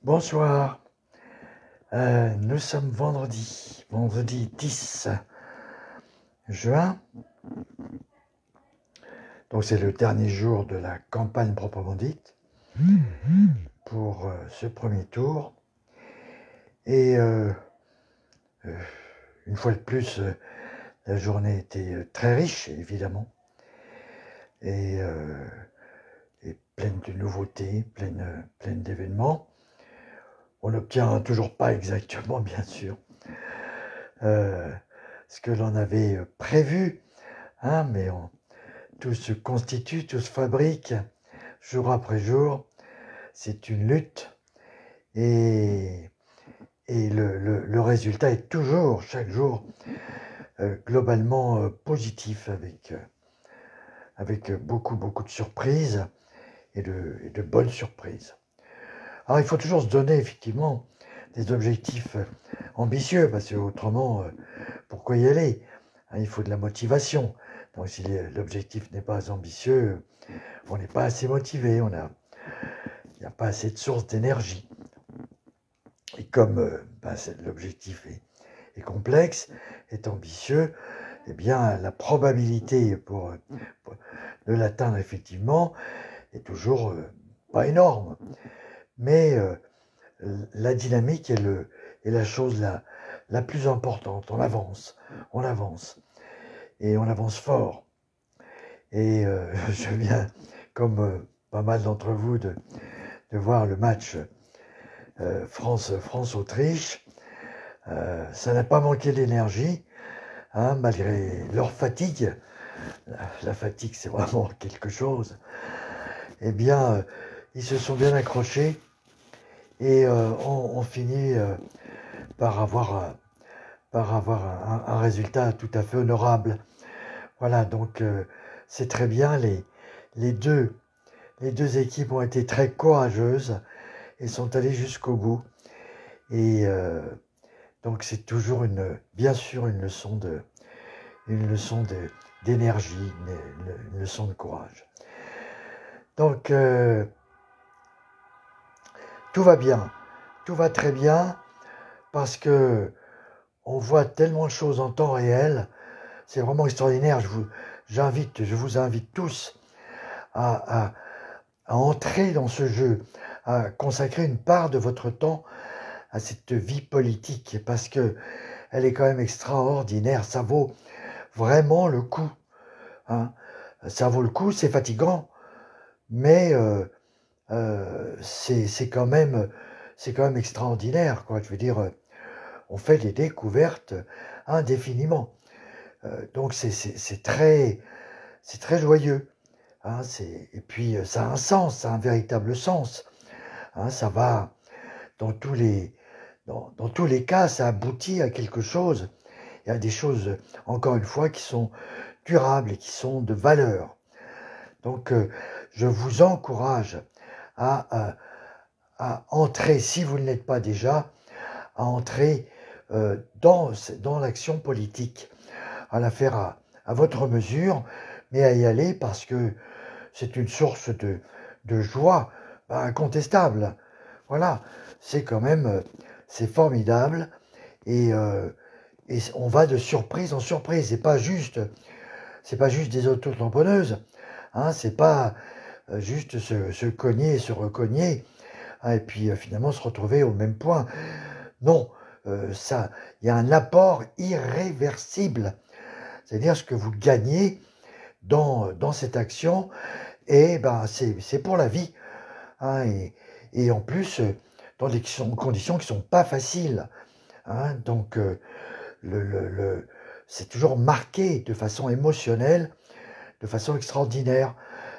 Bonsoir, nous sommes vendredi 10 juin, donc c'est le dernier jour de la campagne proprement dite pour ce premier tour. Et une fois de plus, la journée était très riche, évidemment, et pleine de nouveautés, pleine d'événements. On n'obtient toujours pas exactement, bien sûr, ce que l'on avait prévu, hein, mais tout se constitue, tout se fabrique, jour après jour. C'est une lutte, et le résultat est toujours, chaque jour, globalement positif, avec beaucoup de surprises, et de bonnes surprises. Alors il faut toujours se donner effectivement des objectifs ambitieux, parce que autrement, pourquoi y aller, hein, il faut de la motivation. Donc si l'objectif n'est pas ambitieux, on n'est pas assez motivé, il n'y a pas assez de sources d'énergie. Et comme l'objectif est complexe, est ambitieux, eh bien la probabilité de l'atteindre effectivement est toujours pas énorme. Mais la dynamique est la chose la plus importante. On avance, et on avance fort. Et je viens, comme pas mal d'entre vous, de voir le match France-Autriche. Ça n'a pas manqué d'énergie, hein, malgré leur fatigue. La fatigue, c'est vraiment quelque chose. Eh bien, ils se sont bien accrochés, et on finit par avoir un résultat tout à fait honorable. Voilà, donc c'est très bien. Les deux équipes ont été très courageuses et sont allées jusqu'au bout. Et donc c'est toujours bien sûr une leçon d'énergie, une leçon de courage. Donc tout va bien, tout va très bien, parce que on voit tellement de choses en temps réel. C'est vraiment extraordinaire. Je vous invite tous à entrer dans ce jeu, à consacrer une part de votre temps à cette vie politique, parce que elle est quand même extraordinaire. Ça vaut vraiment le coup, hein. Ça vaut le coup, c'est fatigant, mais c'est quand même extraordinaire, quoi. Je veux dire, on fait des découvertes indéfiniment. Donc c'est très joyeux, hein, et puis ça a un sens, ça a un véritable sens, hein, ça va dans tous les cas, ça aboutit à quelque chose, et à des choses, encore une fois, qui sont durables et qui sont de valeur. Donc je vous encourage à entrer, si vous ne l'êtes pas déjà, à entrer dans l'action politique, à la faire à votre mesure, mais à y aller, parce que c'est une source de joie incontestable. Voilà, c'est quand même, c'est formidable, et on va de surprise en surprise. C'est pas juste des auto-tamponneuses, hein, c'est pas juste se cogner et se recogner, hein, et puis finalement se retrouver au même point. Non, il y a un apport irréversible. C'est-à-dire, ce que vous gagnez dans cette action, et c'est pour la vie, hein, et en plus dans des conditions qui sont pas faciles, hein. Donc c'est toujours marqué de façon émotionnelle, de façon extraordinaire,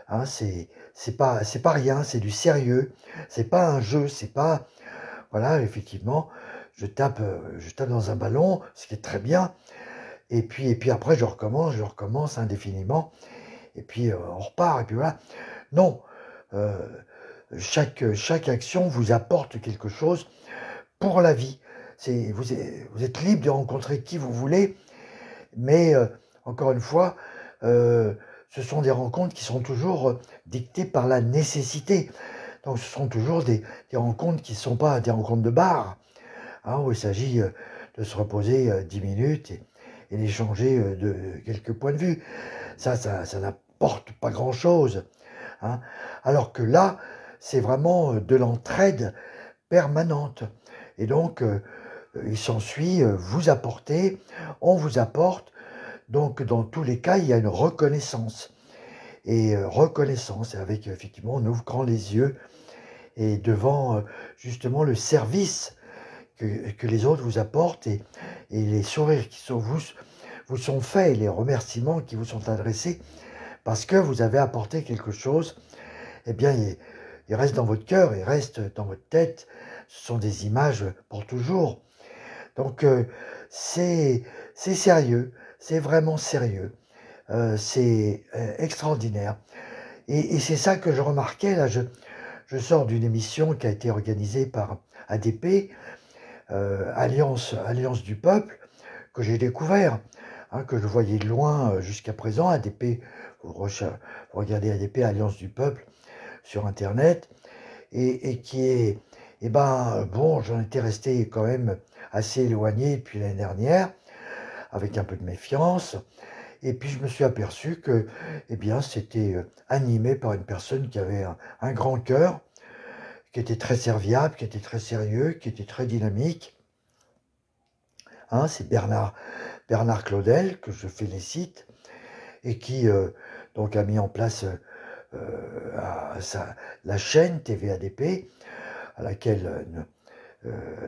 hein. C'est pas rien, c'est du sérieux, c'est pas un jeu, c'est pas, voilà, effectivement, je tape dans un ballon, ce qui est très bien, et puis après je recommence indéfiniment, et puis on repart, et puis voilà. Non, chaque action vous apporte quelque chose pour la vie. Vous êtes libre de rencontrer qui vous voulez, mais encore une fois, ce sont des rencontres qui sont toujours dictées par la nécessité. Donc ce sont toujours des rencontres qui ne sont pas des rencontres de bar, hein, où il s'agit de se reposer 10 minutes et d'échanger de quelques points de vue. Ça n'apporte pas grand-chose. Hein. Alors que là, c'est vraiment de l'entraide permanente. Et donc, il s'ensuit, vous apportez, on vous apporte. Donc, dans tous les cas, il y a une reconnaissance. Et reconnaissance, avec effectivement, en ouvrant les yeux et devant justement le service que les autres vous apportent et les sourires qui vous sont faits, les remerciements qui vous sont adressés, parce que vous avez apporté quelque chose, eh bien, il reste dans votre cœur, il reste dans votre tête. Ce sont des images pour toujours. Donc, c'est sérieux, c'est vraiment sérieux. C'est extraordinaire. Et c'est ça que je remarquais, là, je sors d'une émission qui a été organisée par ADP, Alliance du Peuple, que j'ai découvert, hein, que je voyais de loin jusqu'à présent. ADP, vous regardez ADP, Alliance du Peuple, sur Internet, et qui est, eh ben, bon, j'en étais resté quand même assez éloigné depuis l'année dernière, avec un peu de méfiance, et puis je me suis aperçu que, eh bien, c'était animé par une personne qui avait un grand cœur, qui était très serviable, qui était très sérieux, qui était très dynamique. Hein, c'est Bernard Claudel, que je félicite, et qui donc a mis en place la chaîne TVADP, à laquelle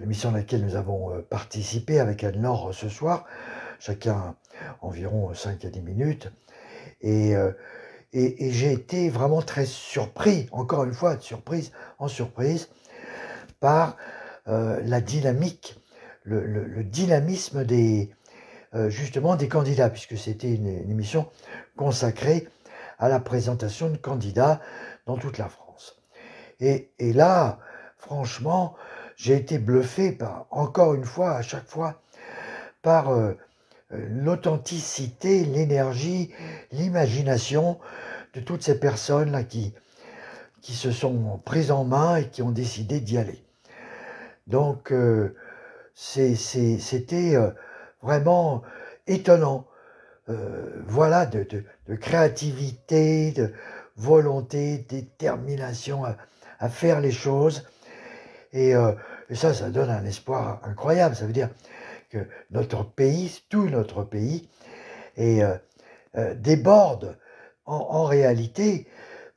l'émission à laquelle nous avons participé avec Anne-Laure ce soir, chacun environ 5 à 10 minutes. Et j'ai été vraiment très surpris, encore une fois, de surprise en surprise, par la dynamique, le dynamisme justement des candidats, puisque c'était une émission consacrée à la présentation de candidats dans toute la France. Et là, franchement, j'ai été bluffé encore une fois, à chaque fois, par l'authenticité, l'énergie, l'imagination de toutes ces personnes-là qui se sont prises en main et qui ont décidé d'y aller. Donc, c'était vraiment étonnant. Voilà, de créativité, de volonté, détermination à faire les choses. Et ça donne un espoir incroyable. Ça veut dire que notre pays, tout notre pays, déborde en réalité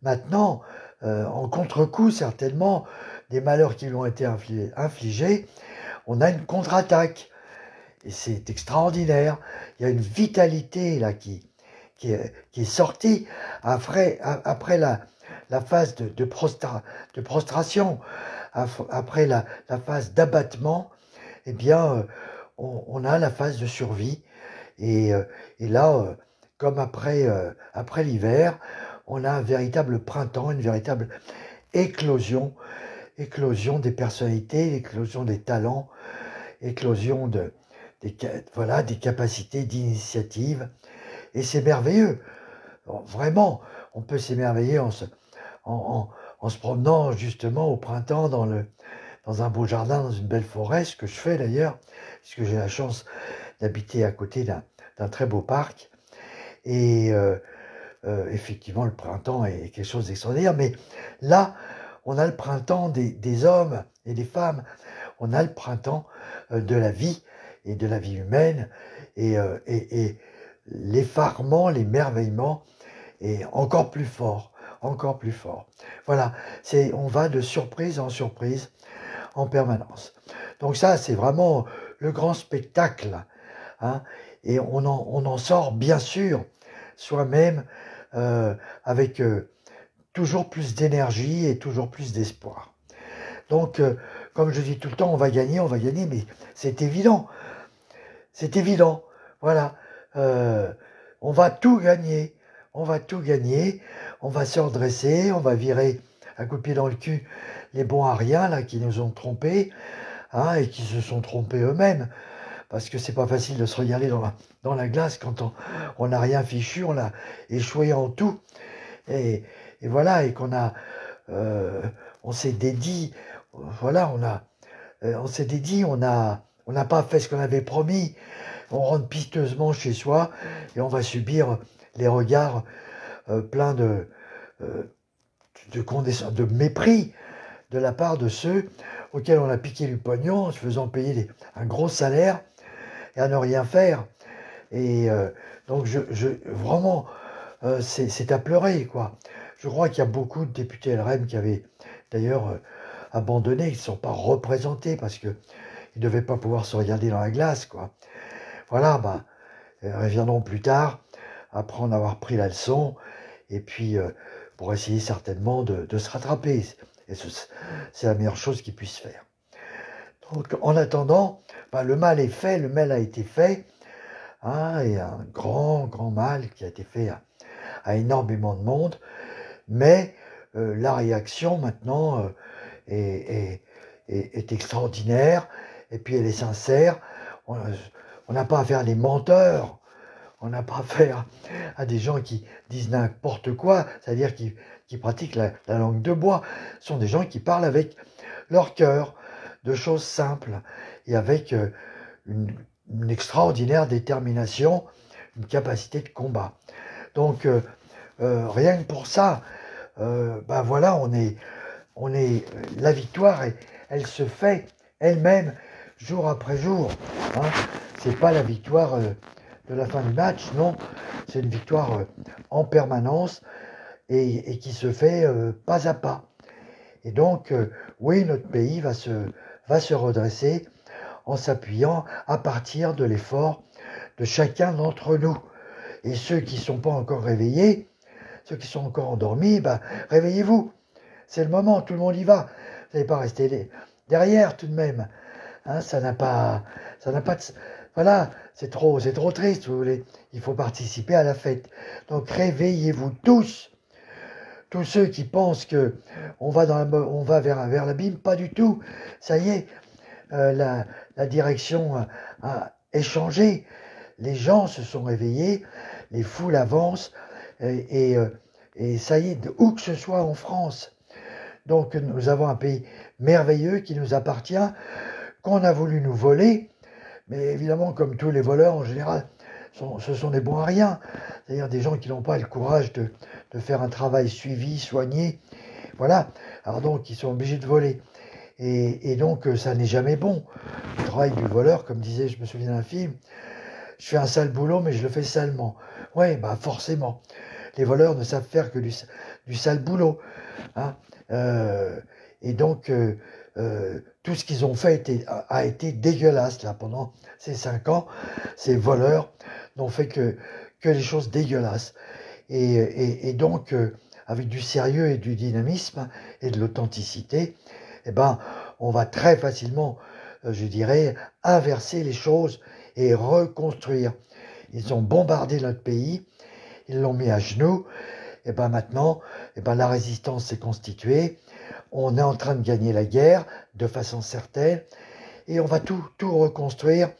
maintenant, en contre-coup certainement, des malheurs qui lui ont été infligés. On a une contre-attaque. Et c'est extraordinaire. Il y a une vitalité là qui est sortie après la phase de prostration, après la phase d'abattement. Eh bien, on a la phase de survie. Et là, comme après l'hiver, on a un véritable printemps, une véritable éclosion des personnalités, éclosion des talents, éclosion des capacités d'initiative. Et c'est merveilleux. Alors, vraiment, on peut s'émerveiller en se promenant justement au printemps dans un beau jardin, dans une belle forêt, ce que je fais d'ailleurs, puisque j'ai la chance d'habiter à côté d'un très beau parc. Et effectivement, le printemps est quelque chose d'extraordinaire. Mais là, on a le printemps des hommes et des femmes. On a le printemps de la vie et de la vie humaine. Et l'effarement, l'émerveillement est encore plus fort. Encore plus fort. Voilà, on va de surprise en surprise en permanence. Donc ça, c'est vraiment le grand spectacle. Hein, et on en sort bien sûr soi-même avec toujours plus d'énergie et toujours plus d'espoir. Donc, comme je dis tout le temps, on va gagner, mais c'est évident. C'est évident. Voilà. On va tout gagner. On va tout gagner. On va se redresser. On va virer un coup de pied dans le cul les bons à rien, là, qui nous ont trompés, hein, et qui se sont trompés eux-mêmes. Parce que c'est pas facile de se regarder dans la glace quand on n'a rien fichu, on a échoué en tout. Et voilà, et qu'on a on s'est dédié, voilà, on s'est dédié, on n'a pas fait ce qu'on avait promis, on rentre piteusement chez soi et on va subir les regards pleins euh, de mépris de la part de ceux auxquels on a piqué du pognon en se faisant payer un gros salaire et à ne rien faire. Et donc, vraiment, c'est à pleurer, quoi. Je crois qu'il y a beaucoup de députés LREM qui avaient d'ailleurs abandonné, qui ne sont pas représentés parce qu'ils ne devaient pas pouvoir se regarder dans la glace, quoi. Voilà, bah, reviendront plus tard, après en avoir pris la leçon, et puis pour essayer certainement de se rattraper. Et c'est la meilleure chose qu'ils puissent faire. Donc, en attendant, bah, le mal est fait, le mal a été fait, hein, et un grand, grand mal qui a été fait à énormément de monde, mais la réaction maintenant est extraordinaire, et puis elle est sincère. On n'a pas affaire à des menteurs, on n'a pas affaire à des gens qui disent n'importe quoi, c'est-à-dire qui pratiquent la langue de bois. Ce sont des gens qui parlent avec leur cœur, de choses simples, et avec une extraordinaire détermination, une capacité de combat. Donc, rien que pour ça, ben voilà, la victoire, elle se fait elle-même jour après jour. Hein. C'est pas la victoire de la fin du match, non, c'est une victoire en permanence et qui se fait pas à pas. Et donc, oui, notre pays va se redresser en s'appuyant à partir de l'effort de chacun d'entre nous. Et ceux qui ne sont pas encore réveillés, ceux qui sont encore endormis, ben, réveillez-vous. C'est le moment, tout le monde y va. Vous n'allez pas rester derrière tout de même. Hein, ça n'a pas de... Voilà, c'est trop triste, vous voulez. Il faut participer à la fête. Donc réveillez-vous tous. Tous ceux qui pensent que on va vers l'abîme, pas du tout. Ça y est, la direction a échangé. Les gens se sont réveillés, les foules avancent, et ça y est, où que ce soit en France. Donc nous avons un pays merveilleux qui nous appartient, qu'on a voulu nous voler, mais évidemment, comme tous les voleurs en général, ce sont des bons à rien, c'est-à-dire des gens qui n'ont pas le courage de faire un travail suivi, soigné, voilà, alors donc ils sont obligés de voler. Et donc ça n'est jamais bon. Le travail du voleur, comme disait, je me souviens d'un film, je fais un sale boulot, mais je le fais salement. Oui, bah forcément. Les voleurs ne savent faire que du sale boulot. Hein. Et donc, tout ce qu'ils ont fait a été dégueulasse là pendant ces 5 ans. Ces voleurs n'ont fait que les choses dégueulasses. Et donc, avec du sérieux et du dynamisme et de l'authenticité, eh ben, on va très facilement, je dirais, inverser les choses et reconstruire. Ils ont bombardé notre pays, ils l'ont mis à genoux, et ben maintenant, et ben la résistance s'est constituée, on est en train de gagner la guerre de façon certaine, et on va tout reconstruire,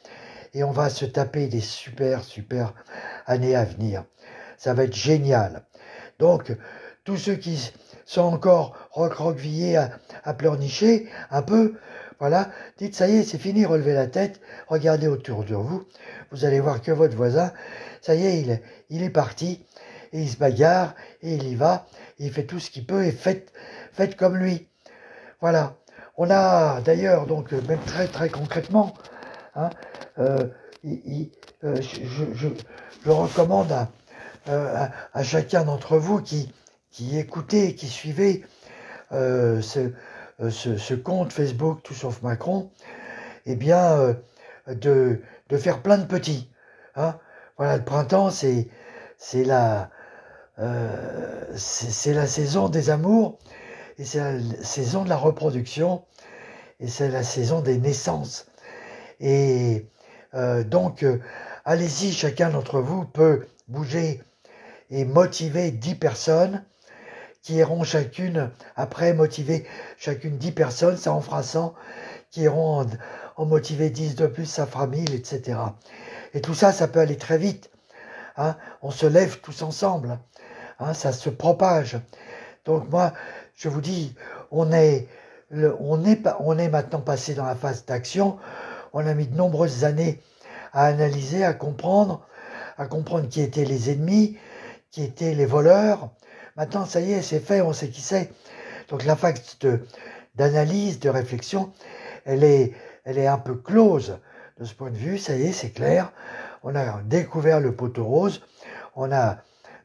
et on va se taper des super années à venir. Ça va être génial. Donc, tous ceux qui sont encore recroquevillés à pleurnicher un peu, voilà, dites ça y est, c'est fini, relevez la tête, regardez autour de vous, vous allez voir que votre voisin, ça y est, il est parti, et il se bagarre, et il y va, et il fait tout ce qu'il peut, et faites comme lui. Voilà. On a d'ailleurs, donc, même très concrètement, hein, je recommande à chacun d'entre vous qui écoutez, qui suivez ce compte Facebook Tout sauf Macron, eh bien, de faire plein de petits. Hein. Voilà, le printemps, c'est la saison des amours, et c'est la saison de la reproduction, et c'est la saison des naissances. Et donc, allez-y, chacun d'entre vous peut bouger et motiver 10 personnes qui iront chacune, après motiver chacune 10 personnes, ça en fera 100, qui iront en motiver 10 de plus, ça fera 1000, etc. Et tout ça, ça peut aller très vite. Hein. On se lève tous ensemble. Hein, ça se propage. Donc moi, je vous dis, on est maintenant passé dans la phase d'action. On a mis de nombreuses années à analyser, à comprendre qui étaient les ennemis, qui étaient les voleurs. Maintenant, ça y est, c'est fait, on sait qui c'est. Donc la phase d'analyse, de réflexion, elle est un peu close de ce point de vue. Ça y est, c'est clair. On a découvert le poteau rose, on a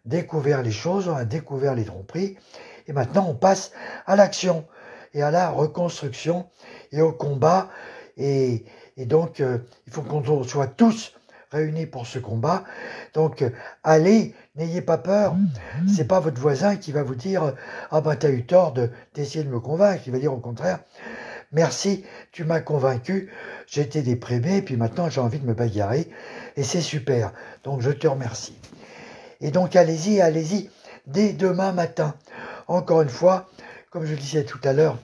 découvert les choses, on a découvert les tromperies, et maintenant on passe à l'action et à la reconstruction et au combat. Et donc, il faut qu'on soit tous réunis pour ce combat. Donc, allez, n'ayez pas peur. C'est pas votre voisin qui va vous dire « Ah ben, t'as eu tort d'essayer de me convaincre ». Il va dire au contraire « Merci, tu m'as convaincu, j'étais déprimé, puis maintenant j'ai envie de me bagarrer, et c'est super. Donc, je te remercie ». Et donc, allez-y, allez-y, dès demain matin. Encore une fois, comme je le disais tout à l'heure,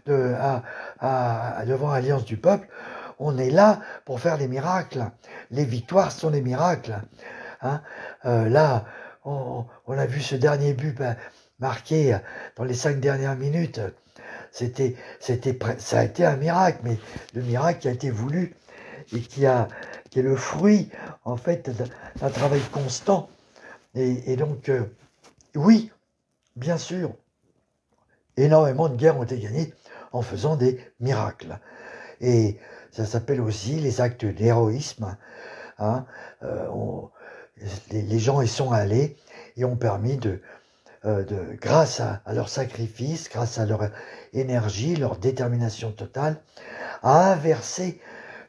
devant Alliance du Peuple, on est là pour faire les miracles. Les victoires sont des miracles. Hein. Là, on a vu ce dernier but marqué dans les 5 dernières minutes. Ça a été un miracle, mais le miracle qui a été voulu et qui est le fruit, en fait, d'un travail constant. Et donc, oui, bien sûr, énormément de guerres ont été gagnées en faisant des miracles. Et ça s'appelle aussi les actes d'héroïsme. Hein. Les gens y sont allés et ont permis grâce à leur sacrifice, grâce à leur énergie, leur détermination totale, à inverser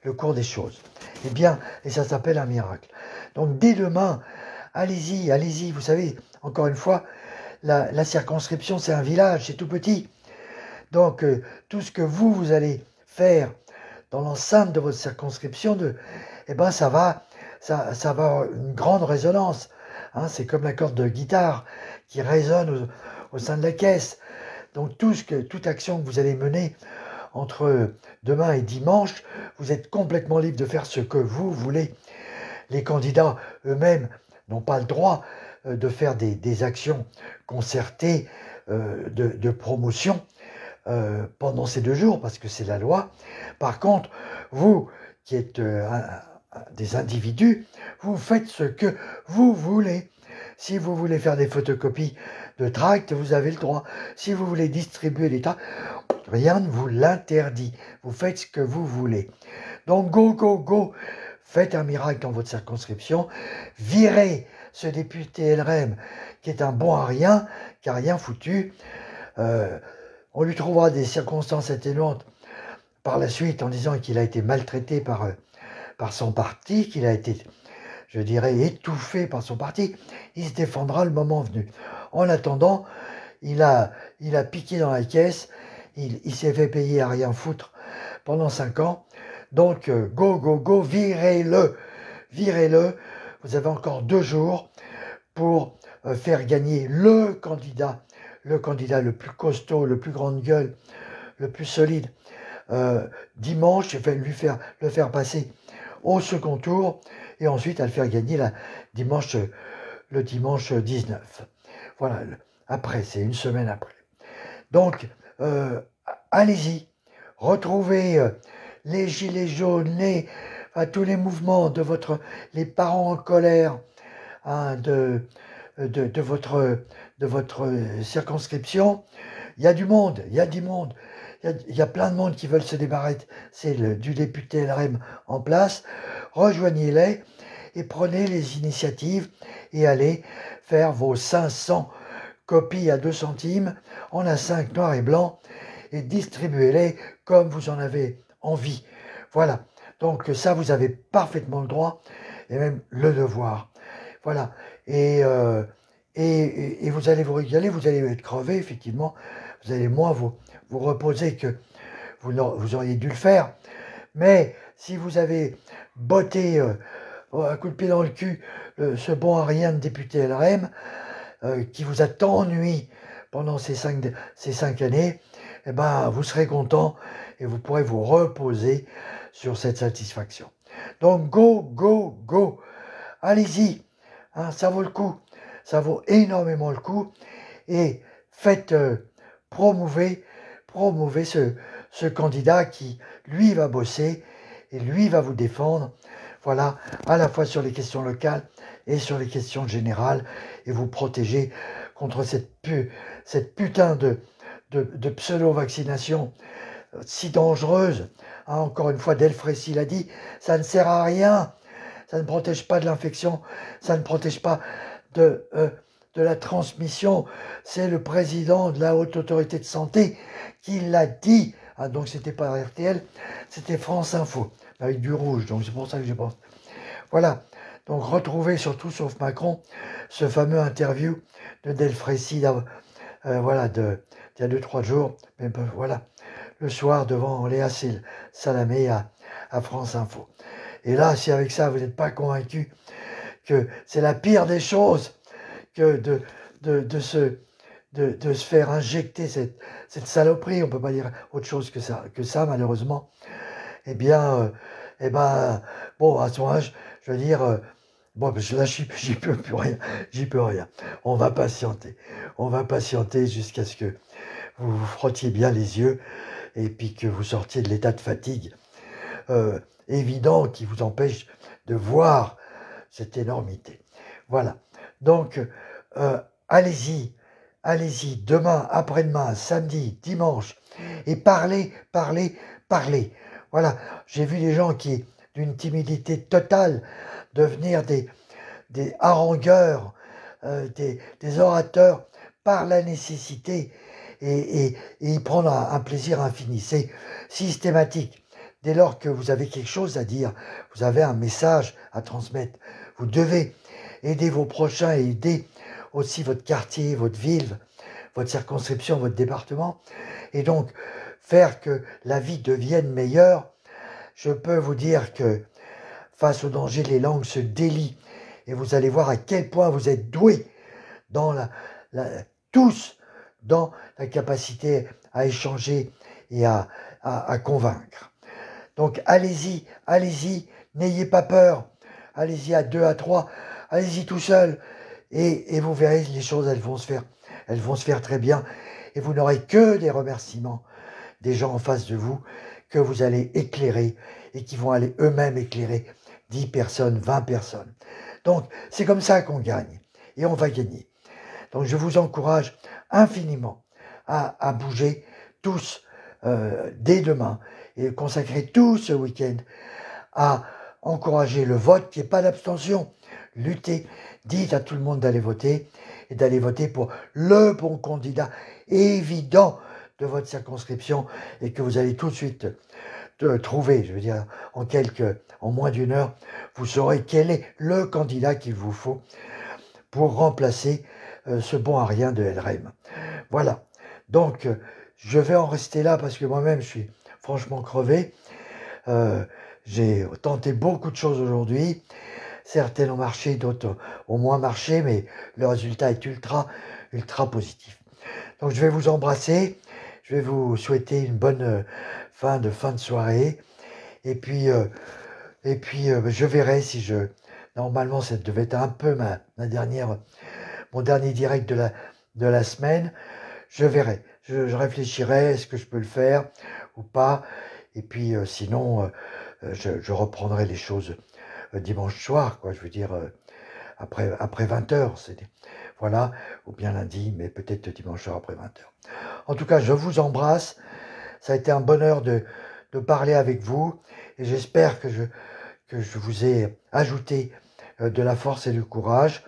le cours des choses. Eh bien, et ça s'appelle un miracle. Donc dès demain, allez-y, allez-y. Vous savez, encore une fois, la circonscription, c'est un village, c'est tout petit. Donc, tout ce que vous allez faire dans l'enceinte de votre circonscription, eh ben, ça va avoir une grande résonance. Hein, c'est comme la corde de guitare qui résonne au sein de la caisse. Donc, toute action que vous allez mener entre demain et dimanche, vous êtes complètement libre de faire ce que vous voulez. Les candidats eux-mêmes n'ont pas le droit de faire des actions concertées de promotion pendant ces 2 jours, parce que c'est la loi. Par contre, vous qui êtes des individus, vous faites ce que vous voulez. Si vous voulez faire des photocopies de tracts, vous avez le droit. Si vous voulez distribuer des tracts, rien ne vous l'interdit. Vous faites ce que vous voulez. Donc, go, go, go. Faites un miracle dans votre circonscription. Virez ce député LREM qui est un bon à rien, qui n'a rien foutu. On lui trouvera des circonstances atténuantes par la suite en disant qu'il a été maltraité par son parti, qu'il a été, je dirais, étouffé par son parti. Il se défendra le moment venu. En attendant, il a piqué dans la caisse, il s'est fait payer à rien foutre pendant 5 ans. Donc, go, go, go, virez-le. Virez-le. Vous avez encore 2 jours pour faire gagner le candidat le plus costaud, le plus grande gueule, le plus solide. Dimanche, le faire passer au second tour et ensuite à le faire gagner le dimanche 19. Voilà, après, c'est une semaine après. Donc, allez-y, retrouvez les gilets jaunes, tous les mouvements les parents en colère hein, de votre circonscription. Il y a du monde, il y a du monde. Il y a plein de monde qui veulent se débarrasser du député LREM en place. Rejoignez-les et prenez les initiatives et allez faire vos 500 copies à 2 centimes en A5 noir et blanc et distribuez-les comme vous en avez envie. Voilà. Donc ça, vous avez parfaitement le droit et même le devoir. Voilà. Et vous allez vous régaler, vous allez être crevé, effectivement. Vous allez moins vous reposer que vous auriez dû le faire. Mais si vous avez botté un coup de pied dans le cul ce bon à rien de député LREM qui vous a tant ennuyé pendant ces 5 années, eh ben, vous serez content et vous pourrez vous reposer sur cette satisfaction. Donc, go, go, go. Allez-y. Hein, ça vaut le coup. Ça vaut énormément le coup. Et faites, promouvez promouvez ce candidat qui, lui, va bosser et lui va vous défendre, voilà, à la fois sur les questions locales et sur les questions générales, et vous protéger contre cette putain de pseudo-vaccination si dangereuse. Hein, encore une fois, Delfrécy l'a dit, ça ne sert à rien, ça ne protège pas de l'infection, ça ne protège pas de la transmission. C'est le président de la Haute Autorité de Santé qui l'a dit. Ah, donc c'était pas RTL, c'était France Info, avec du rouge, donc c'est pour ça que je pense. Voilà, donc retrouvez surtout, sauf Macron, ce fameux interview de Delfrécy, voilà, d'il y a 2-3 jours, mais voilà, le soir devant Léa Salamé à France Info. Et là, si avec ça, vous n'êtes pas convaincu que c'est la pire des choses que de se faire injecter cette saloperie, on ne peut pas dire autre chose que ça malheureusement, eh bien, bon, à son âge, je veux dire, bon, là, j'y peux plus rien, j'y peux rien. On va patienter jusqu'à ce que vous vous frottiez bien les yeux et puis que vous sortiez de l'état de fatigue évident qui vous empêche de voir cette énormité. Voilà. Donc, allez-y, demain, après-demain, samedi, dimanche, et parlez. Voilà. J'ai vu des gens qui, d'une timidité totale, devenir des harangueurs, des orateurs par la nécessité et y prendre un plaisir infini. C'est systématique. Dès lors que vous avez quelque chose à dire, vous avez un message à transmettre, vous devez aider vos prochains et aider aussi votre quartier, votre ville, votre circonscription, votre département, et donc faire que la vie devienne meilleure. Je peux vous dire que face au danger, les langues se délient, et vous allez voir à quel point vous êtes doués dans tous dans la capacité à échanger et à convaincre. Donc allez-y, n'ayez pas peur, allez-y à 2, à 3, allez-y tout seul, et vous verrez, les choses, elles vont se faire très bien, et vous n'aurez que des remerciements des gens en face de vous, que vous allez éclairer, et qui vont aller eux-mêmes éclairer 10 personnes, 20 personnes. Donc, c'est comme ça qu'on gagne, et on va gagner. Donc, je vous encourage infiniment à bouger tous dès demain, et consacrer tout ce week-end à encourager le vote, qu'il n'y ait pas d'abstention. Luttez, dites à tout le monde d'aller voter, et d'aller voter pour le bon candidat évident de votre circonscription, et que vous allez tout de suite trouver, je veux dire, en moins d'une heure, vous saurez quel est le candidat qu'il vous faut pour remplacer ce bon à rien de LREM. Voilà. Donc, je vais en rester là parce que moi-même, je suis franchement crevé. J'ai tenté beaucoup de choses aujourd'hui. Certaines ont marché, d'autres ont moins marché, mais le résultat est ultra positif. Donc, je vais vous embrasser. Je vais vous souhaiter une bonne fin de soirée. Et puis, je verrai si Normalement, ça devait être un peu mon dernier direct de la semaine. Je verrai. Je réfléchirai, est-ce que je peux le faire ou pas. Et puis, sinon, je reprendrai les choses dimanche soir, quoi. Je veux dire, après 20h. Voilà. Ou bien lundi, mais peut-être dimanche soir après 20h. En tout cas, je vous embrasse. Ça a été un bonheur de parler avec vous. Et j'espère que je vous ai ajouté de la force et du courage.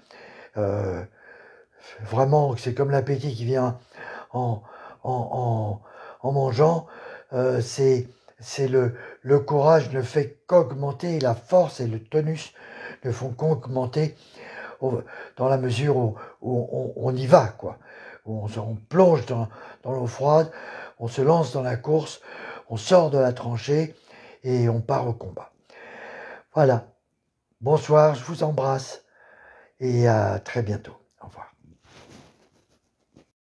Vraiment, c'est comme l'appétit qui vient en mangeant. C'est le courage ne fait qu'augmenter, la force et le tonus ne font qu'augmenter dans la mesure où on y va, quoi. Où on plonge dans l'eau froide, on se lance dans la course, on sort de la tranchée et on part au combat. Voilà. Bonsoir, je vous embrasse et à très bientôt. Au revoir.